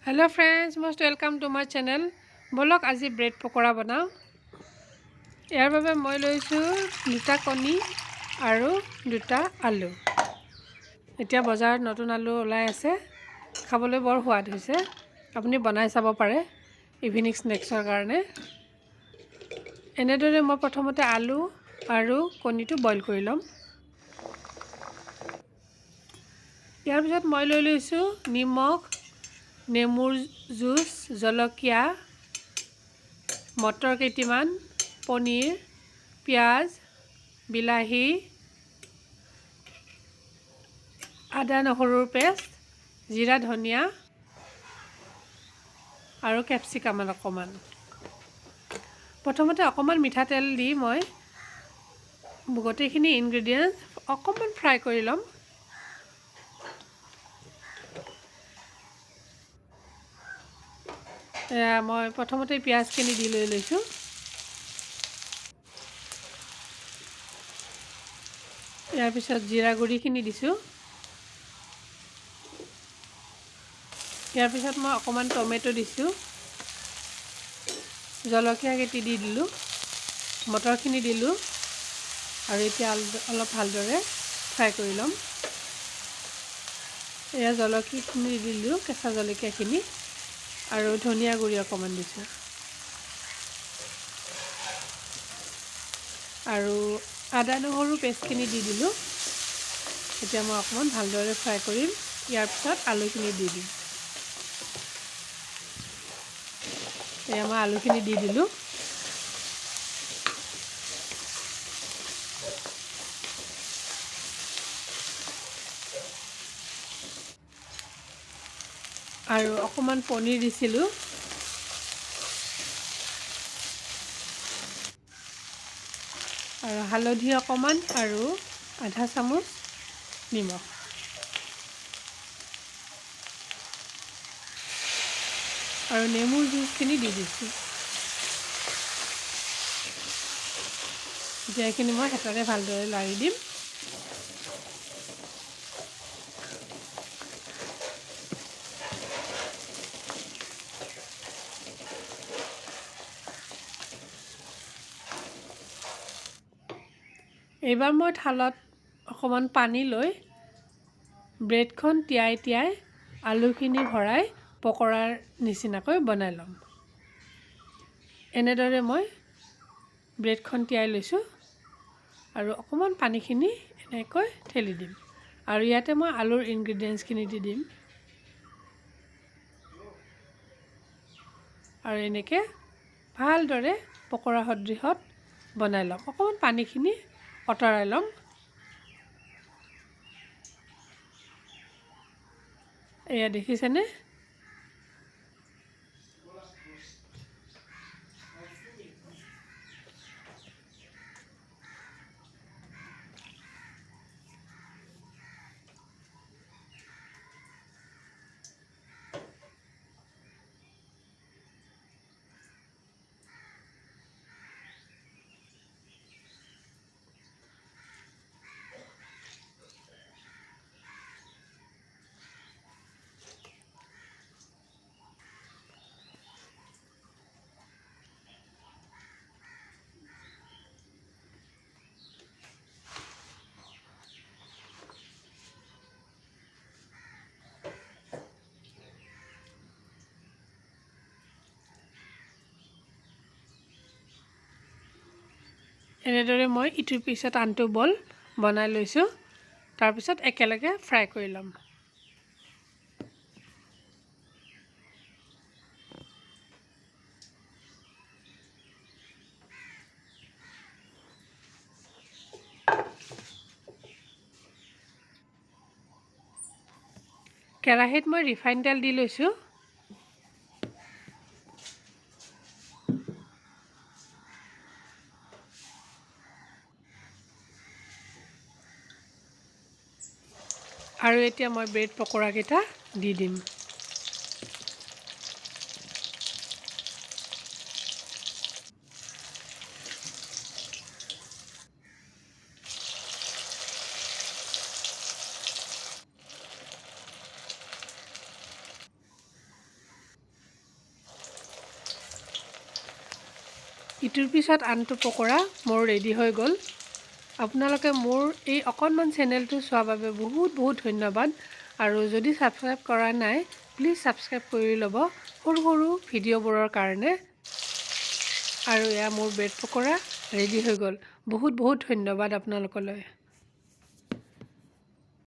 Hello friends, most welcome to my channel. Bolok আজি bread pakora banao. ইয়াৰ বাবে মই লৈছো দুটা কণী আৰু দুটা আলু। এতিয়া বজাৰত নতুন আলু ওলাই আছে। খাবলৈ বৰ সোৱাদ হৈছে। আপুনি বনাই চাব পাৰে ইভিনিং স্নেক্সৰ কাৰণে। এনেদৰে মই প্ৰথমতে আলু আৰু কণীটো বইল কৰি লম। ইয়াৰ পিছত মই লৈছো নিমখ, নেমুৰ জুচ, জলকীয়া, মটৰ কেইটামান, পনীৰ, পিয়াজ, বিলাহী, আদা নহৰুৰ পেষ্ট, জিৰা ধনিয়া আৰু capcicum অকমান। প্ৰথমতে অকমান মিঠাতেল দি মই গোটেইখিনি ইনগ্ৰেডিয়েন্টস অকমান ফ্ৰাই কৰি লম। মই প্ৰথমতে পিয়াজখিনি দি লৈছো। ইয়াৰ পিছত জিৰা গুড়িখিনি দিছো। ইয়াৰ পিছত মই অকমান টমেটো দিছো। জলকীয়া কেটি দি দিলো। মটৰখিনি দিলো আৰু এতিয়া অলপ ভালদৰে ফ্ৰাই কৰি লম। এয়া জলকীয়াখিনি দিলো, কেঁচা জলকীয়াখিনি আৰু ধনিয়া গুড়ি অকমান দিছো। আৰু আদা নহৰু পেষ্টখিনি দি দিলো। এতিয়া মই অকমান ভালদৰে ফ্ৰাই কৰিম। ইয়াৰ পিছত আলুখিনি দি দিম। এয়া মই আলুখিনি দি দিলো। আৰু অকমান পনীৰ দিছিলো। আৰু হালধি অকমান আৰু আধা চামুচ নিমখ। আৰু নেমুৰ জুচখিনি দি দিছো। যেখিনি মই হেতাৰে ভালদৰে লাৰি দিম। এইবাৰ মই থালত অকমান পানী লৈ ব্ৰেডখন তিয়াই আলুখিনি ভৰাই পকৰাৰ নিচিনাকৈ বনাই লম। এনেদৰে মই ব্ৰেডখন তিয়াই লৈছো আৰু অকমান পানীখিনি এনেকৈ ঠেলি দিম। আৰু ইয়াতে মই আলুৰ ইনগ্ৰেডিয়েন্টছখিনি দি দিম। আৰু এনেকৈ ভালদৰে পকৰা সদৃশত বনাই লম। অকমান পানীখিনি অতৰাই লম। এয়া দেখিছেনে? এনেদৰে মই ইটোৰ পিছত আনটো বল বনাই লৈছো। তাৰ পিছত একেলগে ফ্ৰাই কৰি লম। কেৰাহীত মই ৰিফাইন তেল দি লৈছো। আৰু এতিয়া মই ব্ৰেড পকৰা কেইটা দি দিম। ইটোৰ পিছত আনটো পকৰা মোৰ ৰেডি হৈ গ'ল। আপোনালোকে মোৰ এই অকণমান চেনেলটো চোৱাৰ বাবে বহুত বহুত ধন্যবাদ। আৰু যদি ছাবস্ক্ৰাইব কৰা নাই প্লিজ ছাবস্ক্ৰাইব কৰি ল'ব সৰু সৰু ভিডিঅ'বোৰৰ কাৰণে। আৰু এয়া মোৰ ব্ৰেড পকৰা ৰেডি হৈ গ'ল। বহুত বহুত ধন্যবাদ আপোনালোকলৈ।